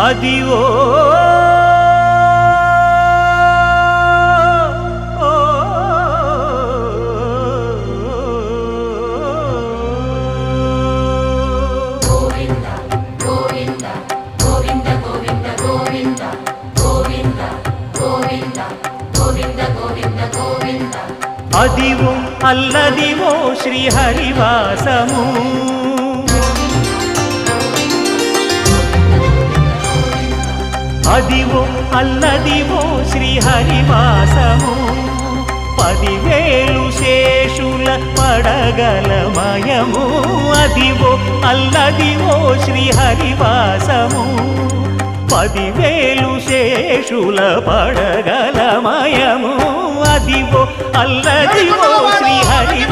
Adivo Adivo Alladivo శ్రీహరివాసము Adivo Alladivo శ్రీహరివాసము 10,000 శేషుల పడగలమయము Adivo Alladivo శ్రీహరివాసము 10,000 శేషుల పడగలమయము Adivo Alladivo Srihari